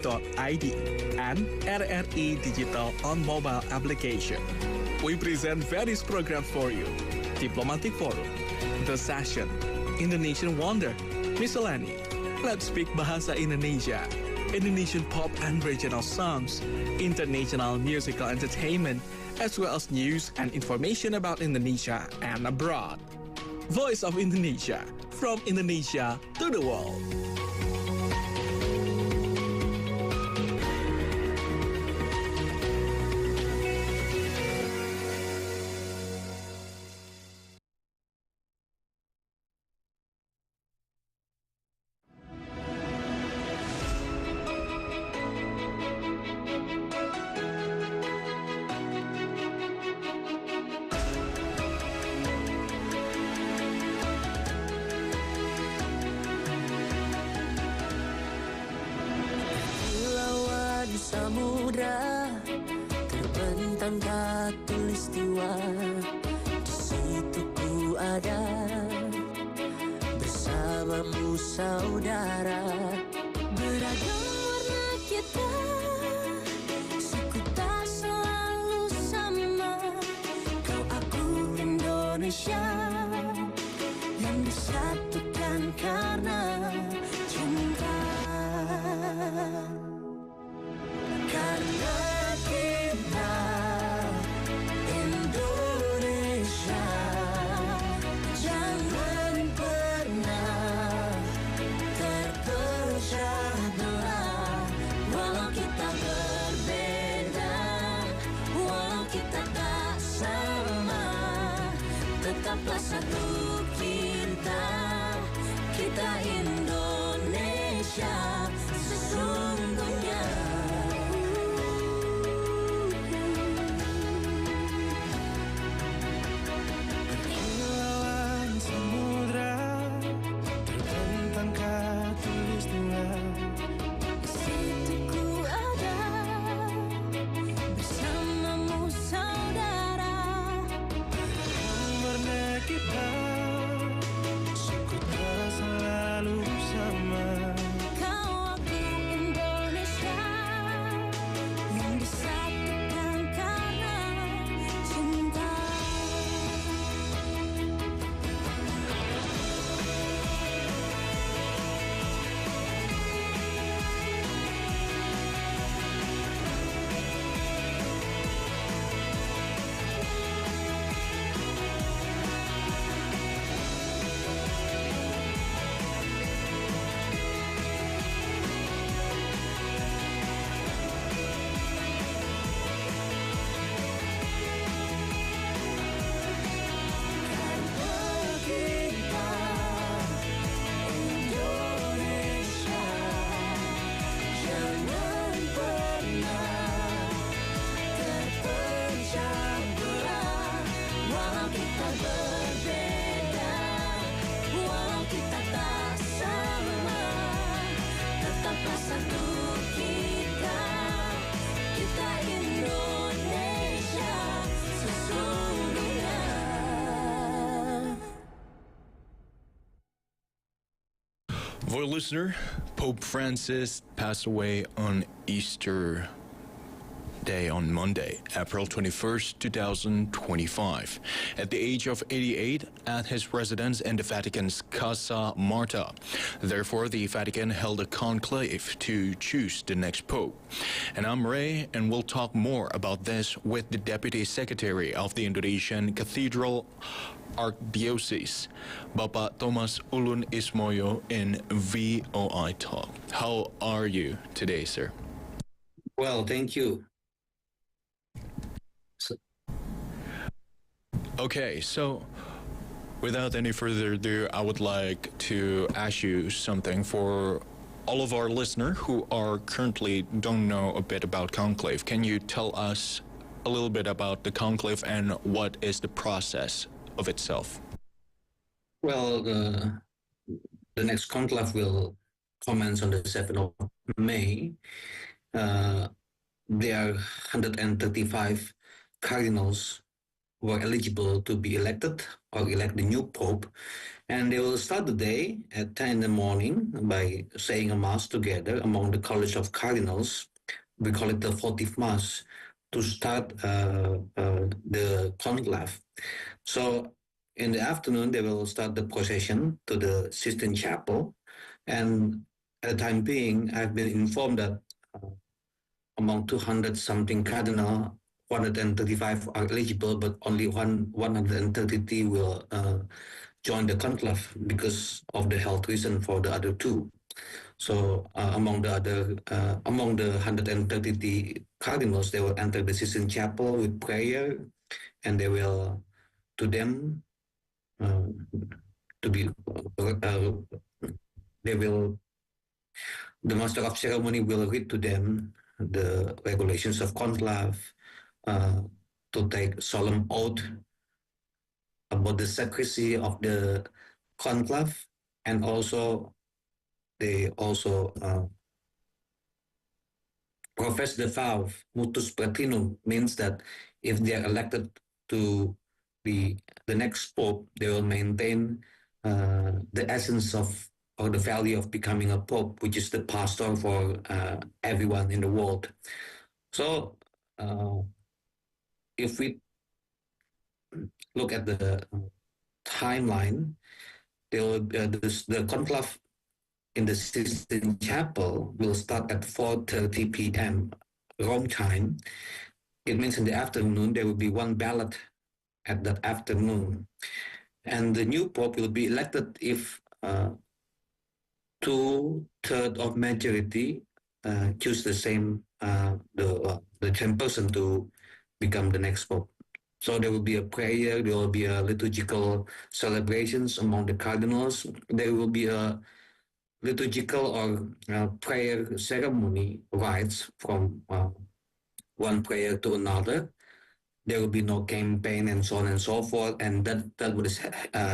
voinews.id and RRI Digital on mobile application. We present various programs for you. Diplomatic Forum, The Session, Indonesian Wonder, Miscellany, Let's Speak Bahasa Indonesia, Indonesian pop and regional songs, international musical entertainment, as well as news and information about Indonesia and abroad. Voice of Indonesia, from Indonesia to the world. Samudra terbentang khatulistiwa, di situ ku ada bersamamu saudara. Beragam warna kita, suku tak selalu sama. Kau aku Indonesia yang disatukan karena cinta. Karena kita Indonesia, jangan pernah terpecah belah. Walau kita berbeda, walau kita tak sama, tetaplah satu kita, kita Indonesia sesungguhnya. For listener, Pope Francis passed away on Easter Day on Monday, April 21st, 2025, at the age of 88 at his residence in the Vatican's Casa Marta. Therefore, the Vatican held a conclave to choose the next pope. And I'm Ray, and we'll talk more about this with the Deputy Secretary of the Indonesian Cathedral Archdiocese, Bapak Thomas Ulun Ismoyo in Voitalk. How are you today, sir? Well, thank you. Okay, so without any further ado, I would like to ask you something for all of our listeners who are currently don't know a bit about Conclave. Can you tell us a little bit about the Conclave and what is the process of itself? Well, the next conclave will commence on the 7th of May. There are 135 cardinals were eligible to be elected or elect the new pope. And they will start the day at 10 in the morning by saying a mass together among the College of Cardinals. We call it the 40th Mass, to start the conclave. So in the afternoon, they will start the procession to the Sistine Chapel. And at the time being, I've been informed that among 200 something cardinal, 135 are eligible, but only 133 will join the conclave because of the health reason for the other two. So among the 133 cardinals, they will enter the Sistine Chapel with prayer, and they will to them to be they will the master of ceremony will read to them the regulations of conclave, to take solemn oath about the secrecy of the conclave, and also they also profess the vow mutus praetinum, means that if they are elected to be the next pope, they will maintain the essence of or the value of becoming a pope, which is the pastor for everyone in the world. So if we look at the timeline, the conclave in the Sistine Chapel will start at 4:30 p.m. Rome time. It means in the afternoon there will be one ballot at that afternoon, and the new pope will be elected if 2/3 of majority choose the same person to become the next pope. So there will be a prayer, there will be a liturgical celebrations among the cardinals. There will be a liturgical or prayer ceremony rites from one prayer to another. There will be no campaign and so on and so forth, and that would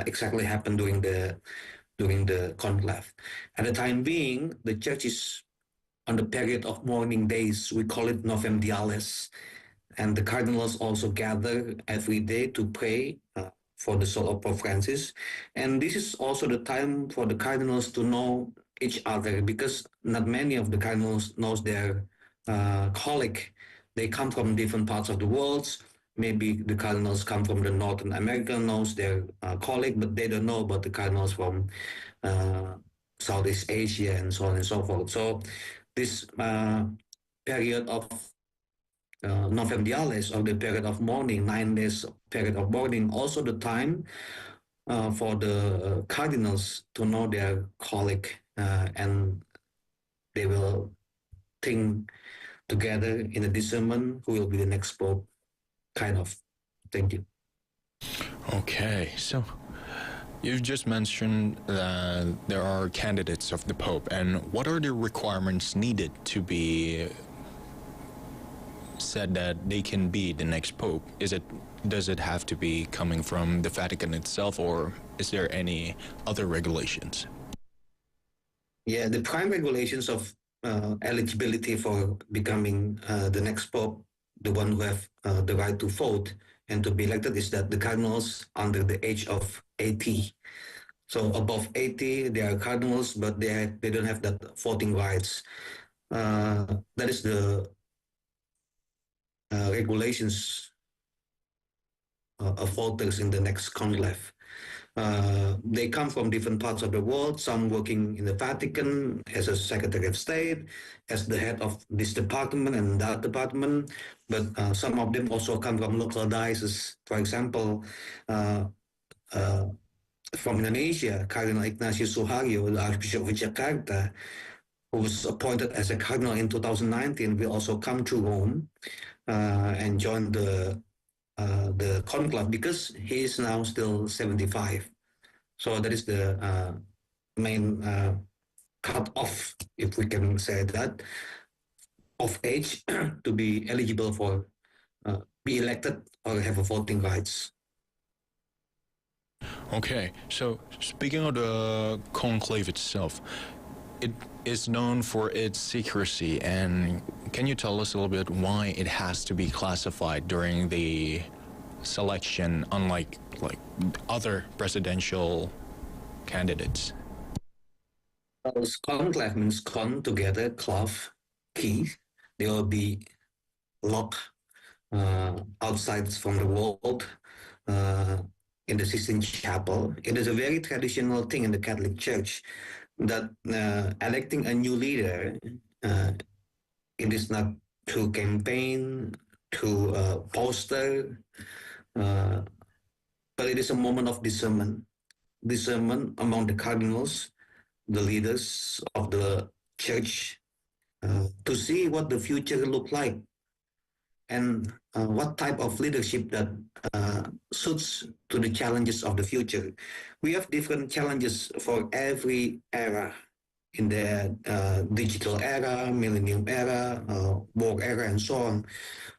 exactly happen during the conclave. At the time being, the church is on the period of mourning days. We call it Novemdiales, and the cardinals also gather every day to pray for the soul of Pope Francis. And this is also the time for the cardinals to know each other, because not many of the cardinals knows their colleague. They come from different parts of the world. Maybe the cardinals come from the Northern America, knows their colleague, but they don't know about the cardinals from Southeast Asia and so on and so forth. So this period of Novemdiales, or the period of mourning, 9 days period of mourning, also the time for the cardinals to know their colleague, and they will think together in a discernment who will be the next pope, kind of. Thank you. Okay, so you've just mentioned that there are candidates of the Pope, and what are the requirements needed to be said that they can be the next Pope? Does it have to be coming from the Vatican itself, or is there any other regulations? Yeah, the prime regulations of eligibility for becoming the next Pope, the one who have the right to vote and to be elected, is that the cardinals under the age of 80. So above 80, they are cardinals, but they don't have that voting rights. That is the regulations of voters in the next conclave. They come from different parts of the world, some working in the Vatican as a Secretary of State, as the head of this department and that department, but some of them also come from local dioceses. For example, from Indonesia, Cardinal Ignatius Suharyo, the Archbishop of Jakarta, who was appointed as a cardinal in 2019, will also come to Rome and join the conclave, because he is now still 75. So that is the main cut off, if we can say that, of age to be eligible for be elected or have a voting rights. Okay, so speaking of the conclave itself, it is known for its secrecy, and can you tell us a little bit why it has to be classified during the selection, unlike like other presidential candidates? Conclave means con together, clave, key. They will be locked outside from the world in the Sistine Chapel. It is a very traditional thing in the Catholic Church that electing a new leader, it is not through campaign, through poster, uh, but it is a moment of discernment. Discernment among the cardinals, the leaders of the church, to see what the future look like and what type of leadership that suits to the challenges of the future. We have different challenges for every era in the digital era, millennium era, war era, and so on.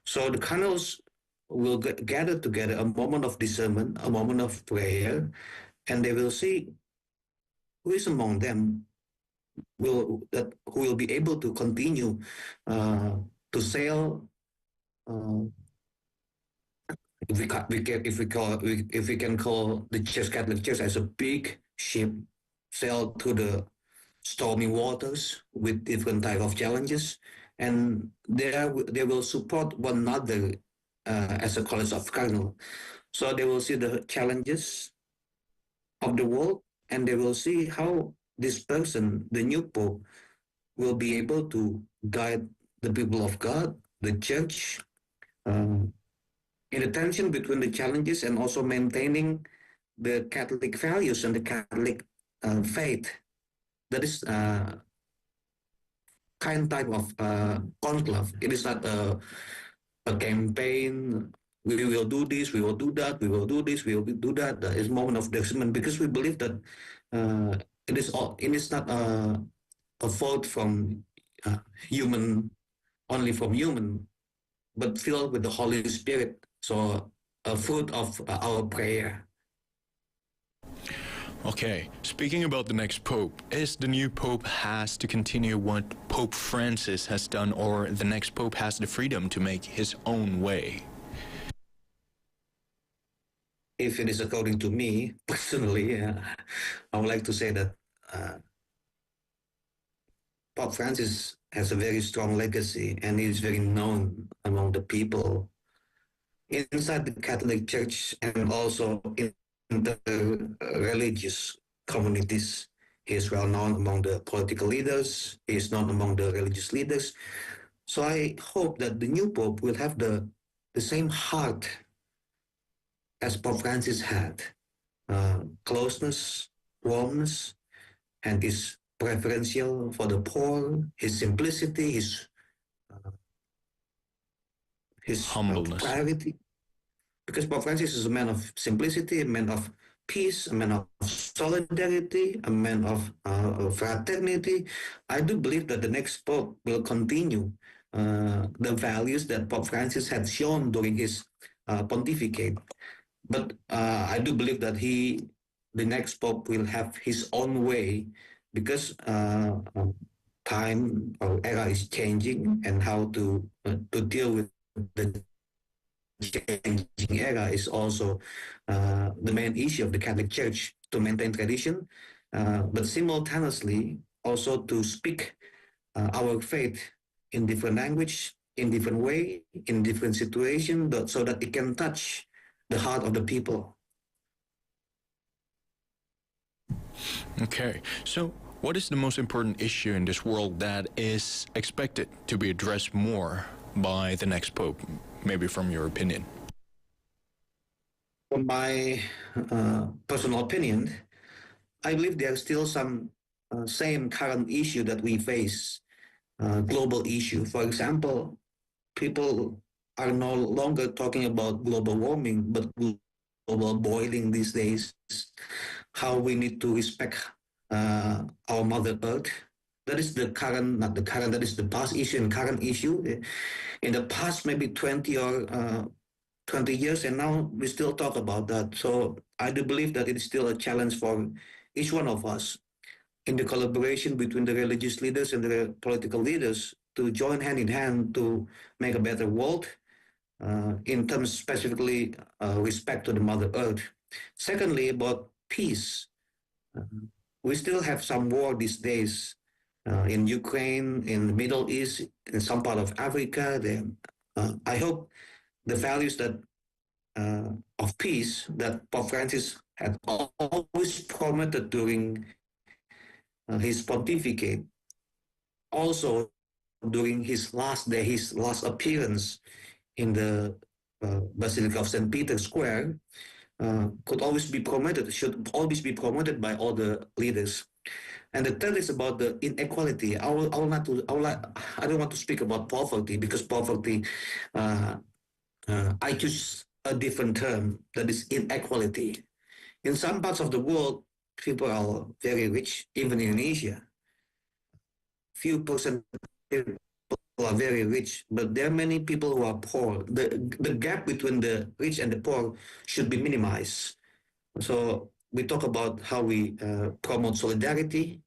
So the cardinals will gather together a moment of discernment, a moment of prayer, and they will see who is among them who will be able to continue to sail. If we can call the Catholic Church as a big ship, sail through the stormy waters with different type of challenges, and they will support one another as a college of cardinal. So they will see the challenges of the world, and they will see how this person, the new pope, will be able to guide the people of God, the church, in the tension between the challenges and also maintaining the Catholic values and the Catholic faith. That is kind type of conclave. It is not a campaign. We will do this, we will do that, we will do this, we will do that. It's a moment of discernment because we believe that it is not a fault from human, only from human, but filled with the Holy Spirit. So a fruit of our prayer. Okay, speaking about the next pope, is the new pope has to continue what Pope Francis has done, or the next pope has the freedom to make his own way? If it is according to me, personally, I would like to say that Pope Francis has a very strong legacy and he is very known among the people inside the Catholic Church and also in the religious communities. He is well known among the political leaders. He is known among the religious leaders. So I hope that the new Pope will have the same heart as Pope Francis had, closeness, warmness, and his preferential for the poor, his simplicity, his Humbleness. priority. Because Pope Francis is a man of simplicity, a man of peace, a man of solidarity, a man of fraternity. I do believe that the next Pope will continue the values that Pope Francis had shown during his pontificate. But I do believe that the next Pope will have his own way because time or era is changing and how to deal with the changing era is also the main issue of the Catholic Church, to maintain tradition, but simultaneously also to speak our faith in different language, in different way, in different situation, so that it can touch the heart of the people. Okay, so what is the most important issue in this world that is expected to be addressed more by the next pope, maybe from your opinion? From my personal opinion, I believe there are still some same current issue that we face, global issue. For example, people are no longer talking about global warming, but global boiling these days. How we need to respect our Mother Earth. That is the current, not the current, that is the past issue and current issue. In the past, maybe 20 or 20 years, and now we still talk about that. So I do believe that it is still a challenge for each one of us in the collaboration between the religious leaders and the political leaders to join hand in hand to make a better world, in terms specifically respect to the Mother Earth. Secondly, about peace. We still have some war these days in Ukraine, in the Middle East, in some part of Africa. I hope the values that of peace that Pope Francis had always promoted during his pontificate, also during his last day, his last appearance in the Basilica of St. Peter Square, could always be promoted, should always be promoted by all the leaders. And the third is about the inequality. I don't want to speak about poverty, because poverty, I choose a different term, that is inequality. In some parts of the world, people are very rich, even in Indonesia. Few percent people are very rich, but there are many people who are poor. The gap between the rich and the poor should be minimized. So we talk about how we promote solidarity,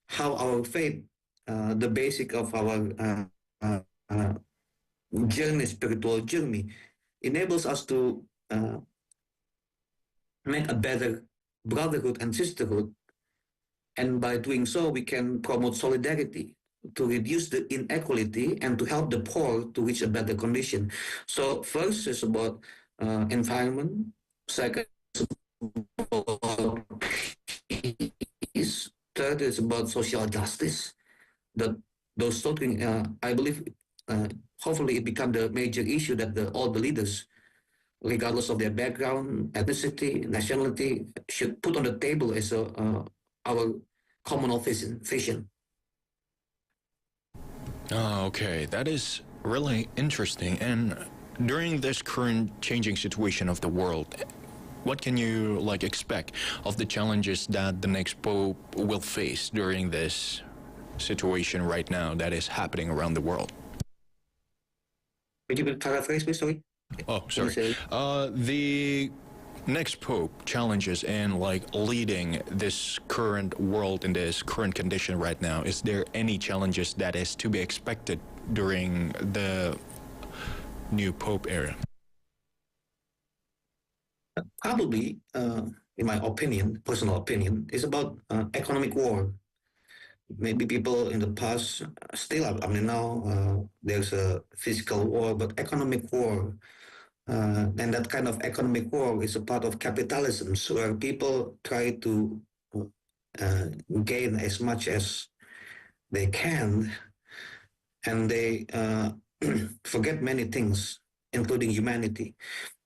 how our faith, the basic of our journey, spiritual journey, enables us to make a better brotherhood and sisterhood. And by doing so, we can promote solidarity to reduce the inequality and to help the poor to reach a better condition. So first is about environment. Second is about peace. Third is about social justice. Those talking, I believe, hopefully it become the major issue that all the leaders, regardless of their background, ethnicity, nationality, should put on the table as our communal vision. Okay, that is really interesting. And during this current changing situation of the world, what can you expect of the challenges that the next Pope will face during this situation right now that is happening around the world? Could you paraphrase, please? Sorry. Oh, sorry. The next Pope challenges in leading this current world in this current condition right now. Is there any challenges that is to be expected during the new Pope era? Probably, in my opinion, personal opinion, is about economic war. Maybe people in the past still, now there's a physical war, but economic war. And that kind of economic war is a part of capitalism, where people try to gain as much as they can, and they forget many things, including humanity.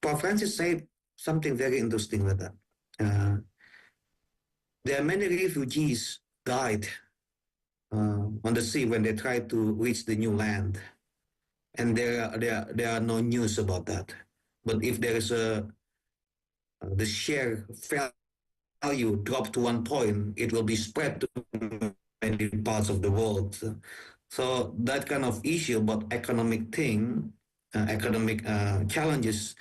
Pope Francis said something very interesting with that. There are many refugees died on the sea when they tried to reach the new land, and there are no news about that. But if there is the share value drop to one point, it will be spread to many parts of the world. So that kind of issue about economic challenges,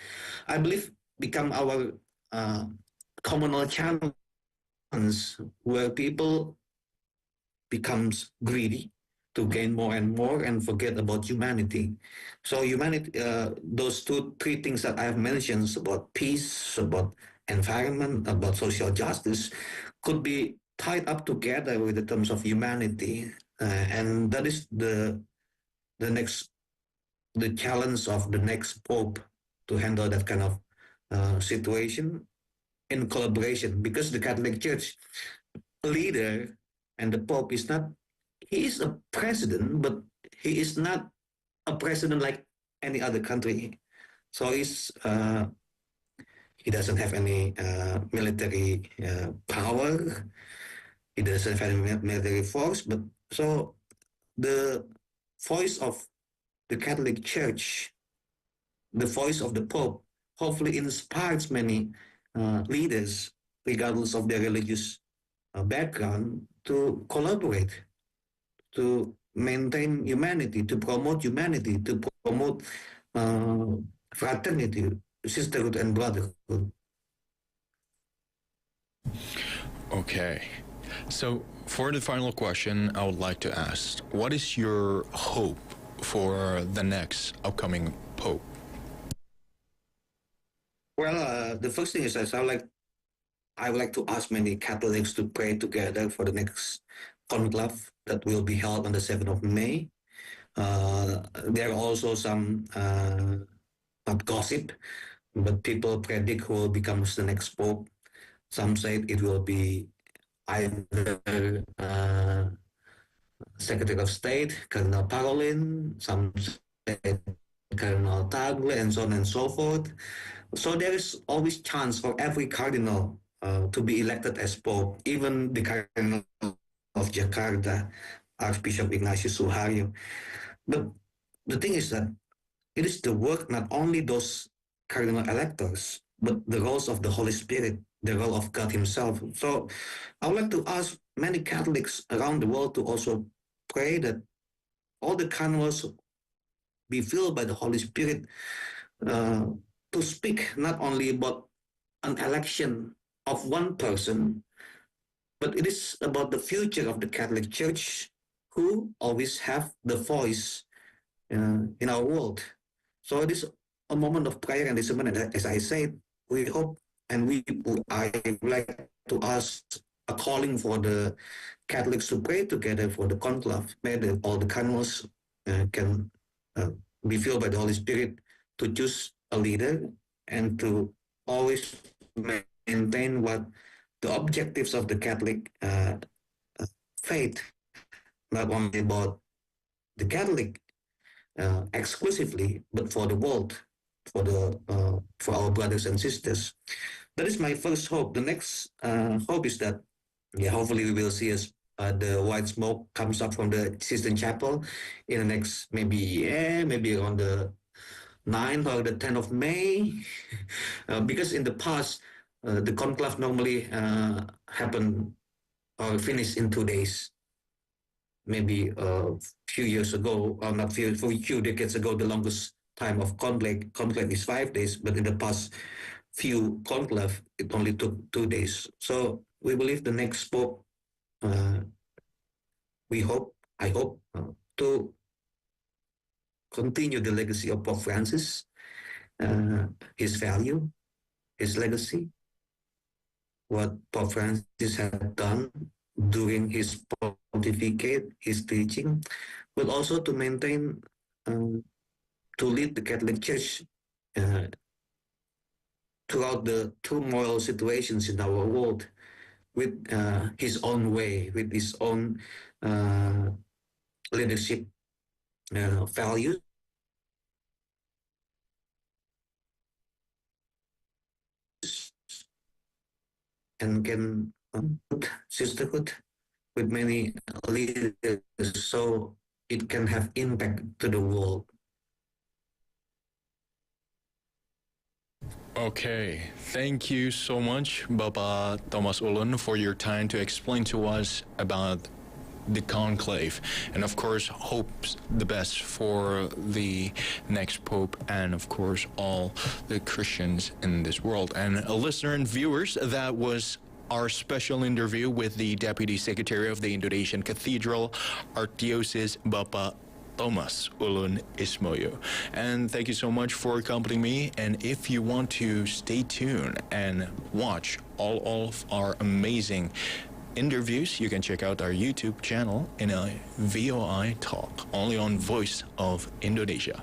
I believe, become our communal challenge, where people becomes greedy to gain more and more and forget about humanity. So humanity, those three things that I have mentioned about peace, about environment, about social justice, could be tied up together with the terms of humanity, and that is the challenge of the next Pope, to handle that kind of situation in collaboration, because the Catholic Church leader and the Pope is not. He is a president, but he is not a president like any other country. So he doesn't have any military power. He doesn't have any military force. But so the voice of the Catholic Church, the voice of the Pope, hopefully inspires many leaders, regardless of their religious background, to collaborate, to maintain humanity, to promote humanity, to promote fraternity, sisterhood, and brotherhood. Okay. So for the final question, I would like to ask, what is your hope for the next upcoming Pope? Well, the first thing is that I would like to ask many Catholics to pray together for the next conclave that will be held on the 7th of May. There are also some not gossip, but people predict who will become the next pope. Some say it will be either Secretary of State, Cardinal Parolin, some say Cardinal Tagle, and so on and so forth. So there is always chance for every cardinal to be elected as pope, even the Cardinal of Jakarta, Archbishop Ignatius Suharyo. But the thing is that it is the work not only those cardinal electors, but the roles of the Holy Spirit, the role of God Himself. So I would like to ask many Catholics around the world to also pray that all the cardinals be filled by the Holy Spirit uh, to speak not only about an election of one person, but it is about the future of the Catholic Church, who always have the voice in our world. So it is a moment of prayer, and this moment, as I said, we hope and I would like to ask a calling for the Catholics to pray together for the conclave. May all the cardinals can uh, be filled by the Holy Spirit to choose a leader and to always maintain what the objectives of the Catholic faith, not only about the Catholic exclusively, but for the world, for our brothers and sisters. That is my first hope. The next hope is that, yeah, hopefully we will see as the white smoke comes up from the Sistine Chapel in the next maybe around the 9th or the 10th of May, because in the past the conclave normally happened or finished in 2 days. Maybe a few years ago, or not few, for a few decades ago, the longest time of conclave is 5 days, but in the past few conclave, it only took 2 days. So we believe the next pope, I hope, to continue the legacy of Pope Francis, his value, his legacy, what Pope Francis had done during his pontificate, his teaching, but also to maintain, to lead the Catholic Church uh, throughout the turmoil situations in our world with his own way, with his own leadership values, and can sisterhood with many leaders, so it can have impact to the world. Okay, thank you so much, Bapak Thomas Ulun, for your time to explain to us about the conclave, and of course hopes the best for the next pope, and of course all the Christians in this world. And listener and viewers, that was our special interview with the Deputy Secretary of the Indonesian Cathedral, Archdiocese Bapak Thomas Ulun Ismoyo. And thank you so much for accompanying me. And if you want to stay tuned and watch all of our amazing interviews, you can check out our YouTube channel in a Voitalk, only on Voice of Indonesia.